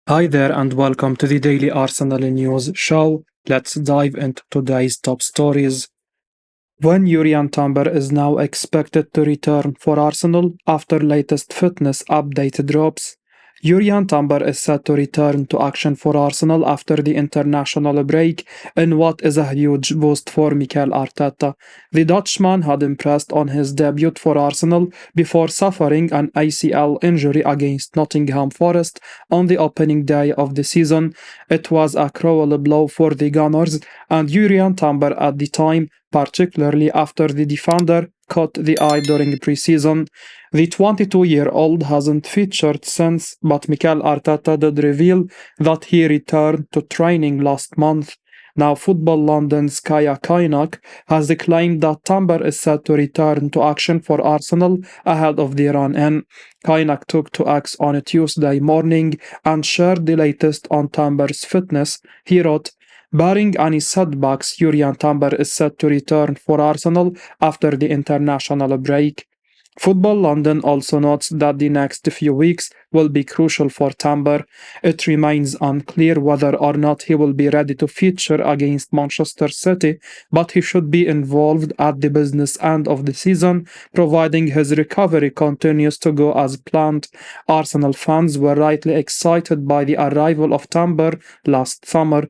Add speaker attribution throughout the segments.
Speaker 1: Hi there and welcome to the Daily Arsenal News Show. Let's dive into today's top stories. When Jurrien Timber is now expected to return for Arsenal after latest fitness update drops. Jurrien Timber is set to return to action for Arsenal after the international break in what is a huge boost for Mikel Arteta. The Dutchman had impressed on his debut for Arsenal before suffering an ACL injury against Nottingham Forest on the opening day of the season. It was a cruel blow for the Gunners, and Jurrien Timber at the time, particularly after the defender caught the eye during pre-season. The 22-year-old hasn't featured since, but Mikel Arteta did reveal that he returned to training last month. Now, Football London's Kaya Kainak has claimed that Timber is set to return to action for Arsenal ahead of the run-in. Kainak took to X on a Tuesday morning and shared the latest on Timber's fitness. He wrote, "Barring any setbacks, Jurrien Timber is set to return for Arsenal after the international break." Football London also notes that the next few weeks will be crucial for Timber. It remains unclear whether or not he will be ready to feature against Manchester City, but he should be involved at the business end of the season, providing his recovery continues to go as planned. Arsenal fans were rightly excited by the arrival of Timber last summer,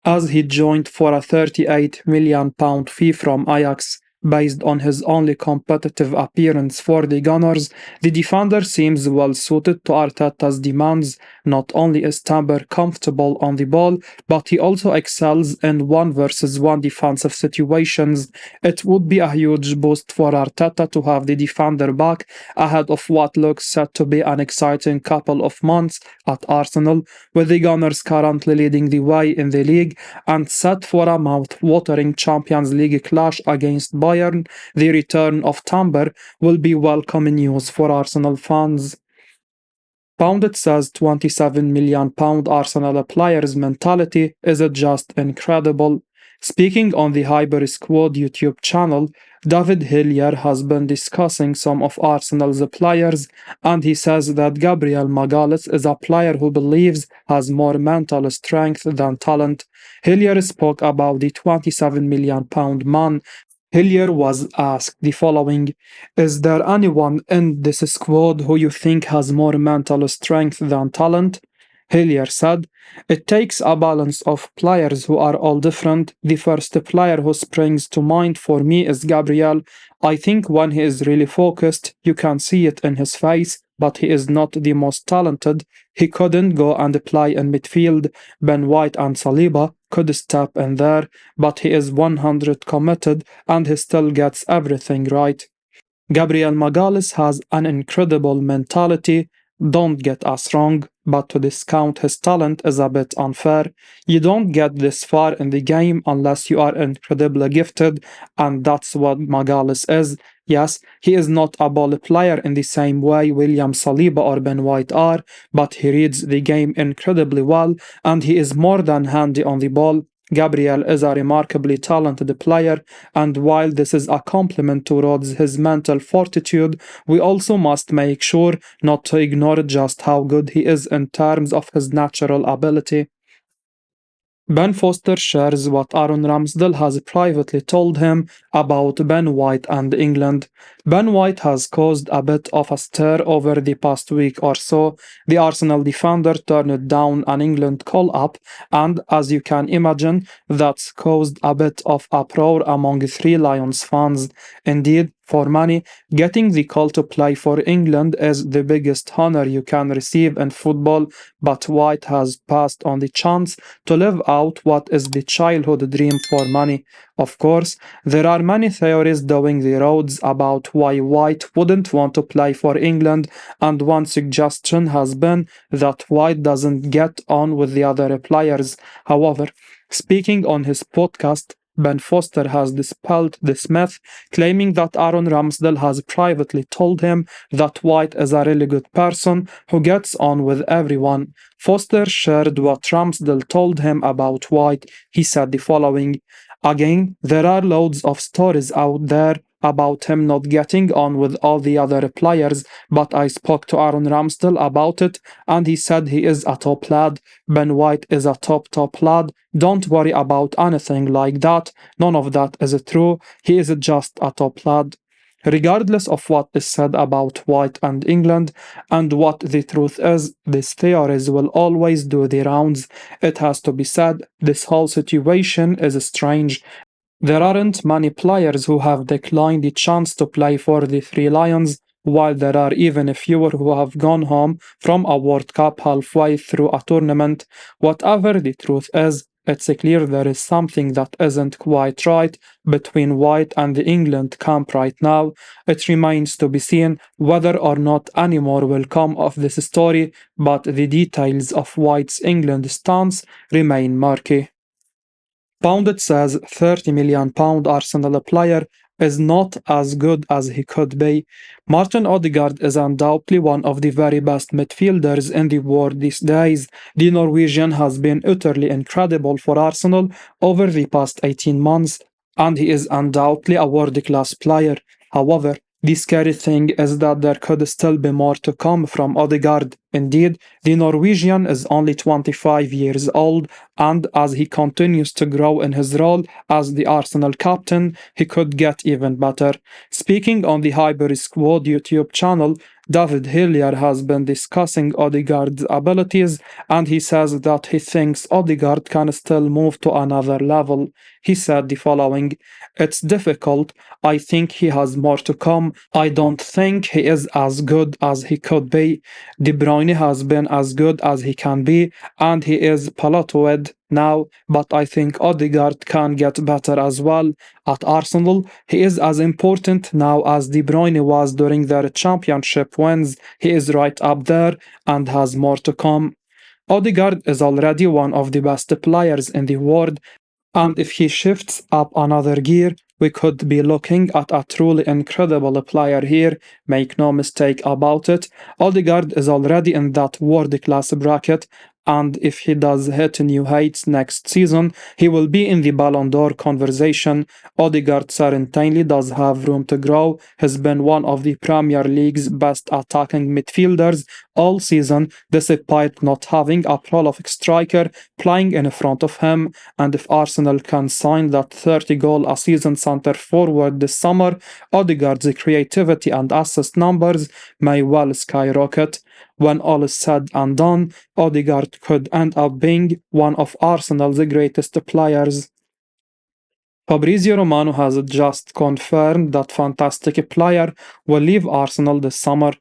Speaker 1: as he joined for a £38 million fee from Ajax. Based on his only competitive appearance for the Gunners, the defender seems well suited to Arteta's demands. Not only is Timber comfortable on the ball, but he also excels in 1-versus-1 defensive situations. It would be a huge boost for Arteta to have the defender back ahead of what looks set to be an exciting couple of months at Arsenal, with the Gunners currently leading the way in the league and set for a mouth-watering Champions League clash against Bayern. The return of Timber will be welcome news for Arsenal fans. Pundit says £27 million Arsenal player's mentality is just incredible. Speaking on the Highbury Squad YouTube channel, David Hillier has been discussing some of Arsenal's players, and he says that Gabriel Magalhaes is a player who believes has more mental strength than talent. Hillier spoke about the £27 million man. Hillier was asked the following: "Is there anyone in this squad who you think has more mental strength than talent?" Hillier said, "It takes a balance of players who are all different. The first player who springs to mind for me is Gabriel. I think when he is really focused, you can see it in his face, but he is not the most talented. He couldn't go and play in midfield. Ben White and Saliba could step in there, but he is 100 committed and he still gets everything right. Gabriel Magalhaes has an incredible mentality. Don't get us wrong, but to discount his talent is a bit unfair. You don't get this far in the game unless you are incredibly gifted, and that's what Magalhaes is. Yes, he is not a ball player in the same way William Saliba or Ben White are, but he reads the game incredibly well, and he is more than handy on the ball. Gabriel is a remarkably talented player, and while this is a compliment towards his mental fortitude, we also must make sure not to ignore just how good he is in terms of his natural ability." Ben Foster shares what Aaron Ramsdale has privately told him about Ben White and England. Ben White has caused a bit of a stir over the past week or so. The Arsenal defender turned down an England call-up, and as you can imagine, that's caused a bit of uproar among Three Lions fans. Indeed, for many, getting the call to play for England is the biggest honor you can receive in football, but White has passed on the chance to live out what is the childhood dream for many. Of course, there are many theories doing the roads about why White wouldn't want to play for England, and one suggestion has been that White doesn't get on with the other players. However, speaking on his podcast, Ben Foster has dispelled this myth, claiming that Aaron Ramsdale has privately told him that White is a really good person who gets on with everyone. Foster shared what Ramsdale told him about White. He said the following: "Again, there are loads of stories out there about him not getting on with all the other players, but I spoke to Aaron Ramsdale about it, and he said he is a top lad. Ben White is a top lad. Don't worry about anything like that. None of that is true. He is just a top lad. Regardless of what is said about White and England and what the truth is, these theories will always do the rounds. It has to be said, this whole situation is strange. There aren't many players who have declined the chance to play for the Three Lions, while there are even fewer who have gone home from a World Cup halfway through a tournament. Whatever the truth is, it's clear there is something that isn't quite right between White and the England camp right now. It remains to be seen whether or not any more will come of this story, but the details of White's England stance remain murky. Pundit says £30 million Arsenal player is not as good as he could be. Martin Odegaard is undoubtedly one of the very best midfielders in the world these days. The Norwegian has been utterly incredible for Arsenal over the past 18 months, and he is undoubtedly a world-class player. However, the scary thing is that there could still be more to come from Odegaard. Indeed, the Norwegian is only 25 years old, and as he continues to grow in his role as the Arsenal captain, he could get even better. Speaking on the Highbury Squad YouTube channel, David Hillier has been discussing Odegaard's abilities, and he says that he thinks Odegaard can still move to another level. He said the following: "It's difficult. I think he has more to come. I don't think he is as good as he could be. De Bruyne has been as good as he can be, and he is plateaued now, but I think Odegaard can get better as well. At Arsenal, he is as important now as De Bruyne was during their championship wins. He is right up there and has more to come." Odegaard is already one of the best players in the world, and if he shifts up another gear, we could be looking at a truly incredible player here. Make no mistake about it, Odegaard is already in that world-class bracket, and if he does hit new heights next season, he will be in the Ballon d'Or conversation. Odegaard certainly does have room to grow. He's been one of the Premier League's best attacking midfielders all season, despite not having a prolific striker playing in front of him. And if Arsenal can sign that 30-goal-a-season centre forward this summer, Odegaard's creativity and assist numbers may well skyrocket. When all is said and done, Odegaard could end up being one of Arsenal's greatest players. Fabrizio Romano has just confirmed that fantastic player will leave Arsenal this summer.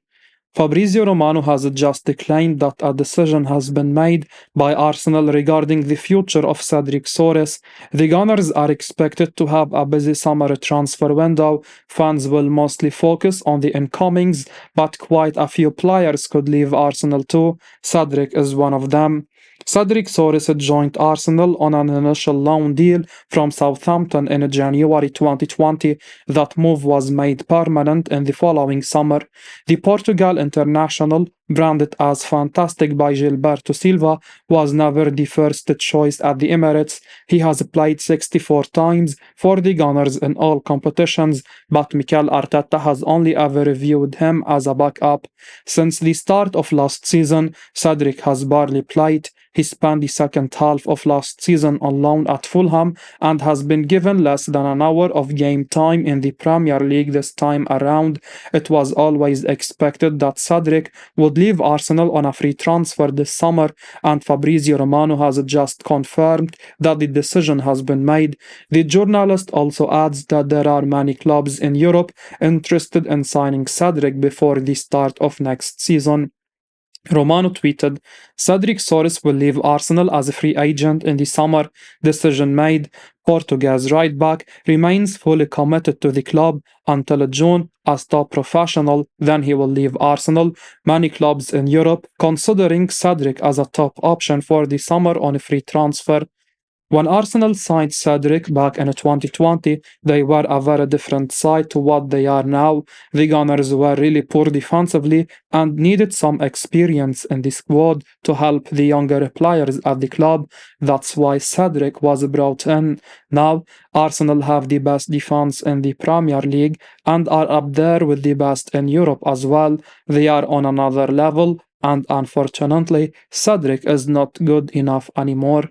Speaker 1: Fabrizio Romano has just claimed that a decision has been made by Arsenal regarding the future of Cedric Soares. The Gunners are expected to have a busy summer transfer window. Fans will mostly focus on the incomings, but quite a few players could leave Arsenal too. Cedric is one of them. Cedric Soares joined Arsenal on an initial loan deal from Southampton in January 2020. That move was made permanent in the following summer. The Portugal international, branded as fantastic by Gilberto Silva, was never the first choice at the Emirates. He has played 64 times for the Gunners in all competitions, but Mikel Arteta has only ever viewed him as a backup. Since the start of last season, Cedric has barely played. He spent the second half of last season on loan at Fulham and has been given less than an hour of game time in the Premier League this time around. It was always expected that Cedric would leave Arsenal on a free transfer this summer, and Fabrizio Romano has just confirmed that the decision has been made. The journalist also adds that there are many clubs in Europe interested in signing Cedric before the start of next season. Romano tweeted, "Cedric Soares will leave Arsenal as a free agent in the summer. Decision made. Portugal's right back remains fully committed to the club until June as top professional, then he will leave Arsenal. Many clubs in Europe considering Cedric as a top option for the summer on a free transfer." When Arsenal signed Cedric back in 2020, they were a very different side to what they are now. The Gunners were really poor defensively and needed some experience in the squad to help the younger players at the club. That's why Cedric was brought in. Now, Arsenal have the best defense in the Premier League and are up there with the best in Europe as well. They are on another level, and unfortunately, Cedric is not good enough anymore.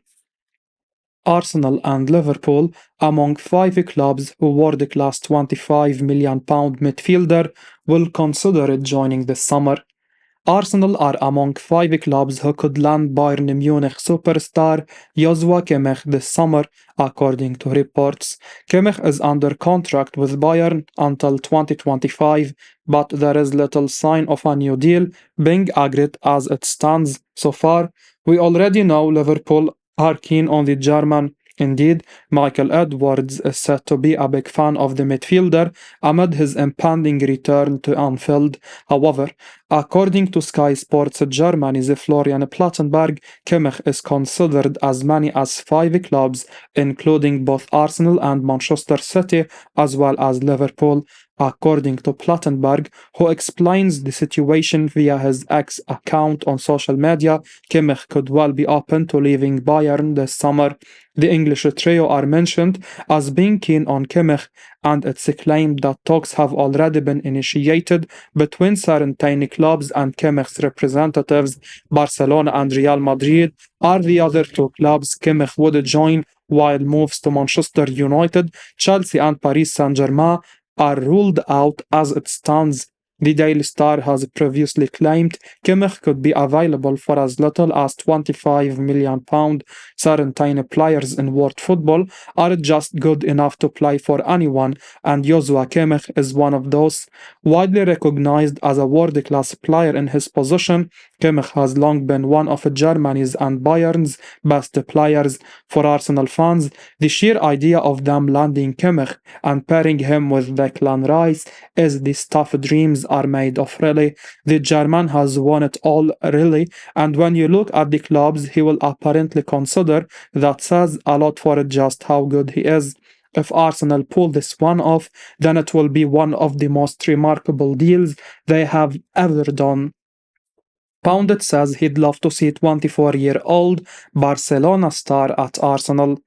Speaker 1: Arsenal and Liverpool among five clubs who world-class £25 million midfielder will consider joining this summer. Arsenal are among five clubs who could land Bayern Munich superstar Joshua Kimmich this summer, according to reports. Kimmich is under contract with Bayern until 2025, but there is little sign of a new deal being agreed as it stands so far. We already know Liverpool are keen on the German. Indeed, Michael Edwards is said to be a big fan of the midfielder amid his impending return to Anfield. However, according to Sky Sports Germany's Florian Plattenberg, Kimmich is considered as many as five clubs, including both Arsenal and Manchester City, as well as Liverpool. According to Plattenberg, who explains the situation via his X account on social media, Kimmich could well be open to leaving Bayern this summer. The English trio are mentioned as being keen on Kimmich, and it's claimed that talks have already been initiated between certain clubs and Kimmich's representatives. Barcelona and Real Madrid are the other two clubs Kimmich would join, while moves to Manchester United, Chelsea, and Paris Saint-Germain are ruled out as it stands. The Daily Star has previously claimed Kimmich could be available for as little as £25 million. Certain players in world football are just good enough to play for anyone, and Joshua Kimmich is one of those. Widely recognized as a world-class player in his position, Kimmich has long been one of Germany's and Bayern's best players. For Arsenal fans, the sheer idea of them landing Kimmich and pairing him with Declan Rice is the stuff dreams are made of, really. The German has won it all, really, and when you look at the clubs he will apparently consider, that says a lot for just how good he is. If Arsenal pull this one off, then it will be one of the most remarkable deals they have ever done. Pundit says he'd love to see 24-year-old Barcelona star at Arsenal.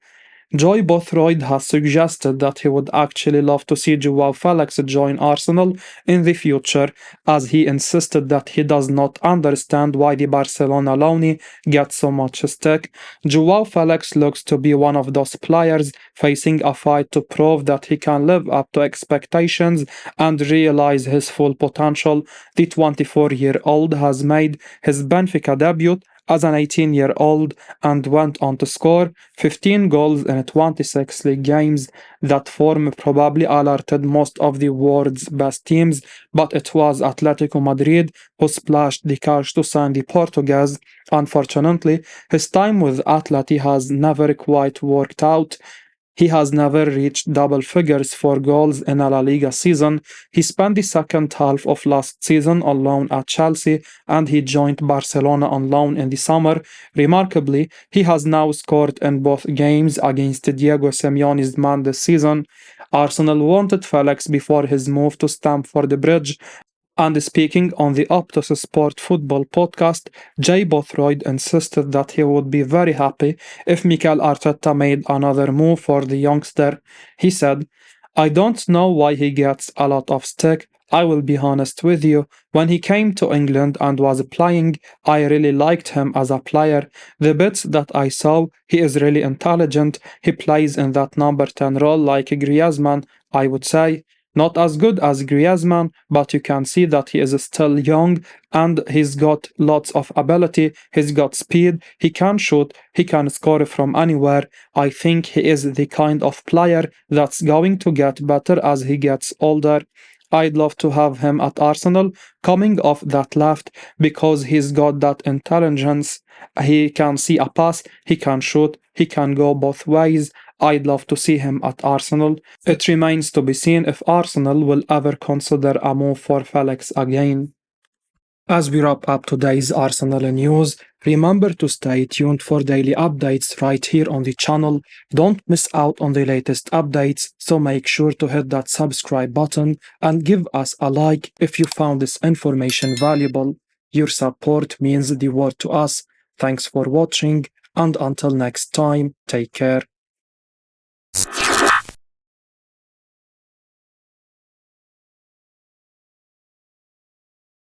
Speaker 1: Joy Bothroyd has suggested that he would actually love to see Joao Felix join Arsenal in the future, as he insisted that he does not understand why the Barcelona loanee gets so much stick. Joao Felix looks to be one of those players facing a fight to prove that he can live up to expectations and realize his full potential. The 24-year-old has made his Benfica debut as an 18-year-old and went on to score 15 goals in 26 league games. That form probably alerted most of the world's best teams, but it was Atletico Madrid who splashed the cash to sign the Portuguese. Unfortunately, his time with Atleti has never quite worked out. He has never reached double figures for goals in a La Liga season. He spent the second half of last season on loan at Chelsea, and he joined Barcelona on loan in the summer. Remarkably, he has now scored in both games against Diego Simeone's man this season. Arsenal wanted Felix before his move to Stamford Bridge, and speaking on the Optus Sport Football podcast, Jay Bothroyd insisted that he would be very happy if Mikel Arteta made another move for the youngster. He said, "I don't know why he gets a lot of stick. I will be honest with you. When he came to England and was playing, I really liked him as a player. The bits that I saw, he is really intelligent. He plays in that number 10 role like Griezmann, I would say. Not as good as Griezmann, but you can see that he is still young and he's got lots of ability, he's got speed, he can shoot, he can score from anywhere. I think he is the kind of player that's going to get better as he gets older. I'd love to have him at Arsenal coming off that left because he's got that intelligence. He can see a pass, he can shoot, he can go both ways. I'd love to see him at Arsenal. It remains to be seen if Arsenal will ever consider a move for Felix again." As we wrap up today's Arsenal news, remember to stay tuned for daily updates right here on the channel. Don't miss out on the latest updates, so make sure to hit that subscribe button and give us a like if you found this information valuable. Your support means the world to us. Thanks for watching, and until next time, take care.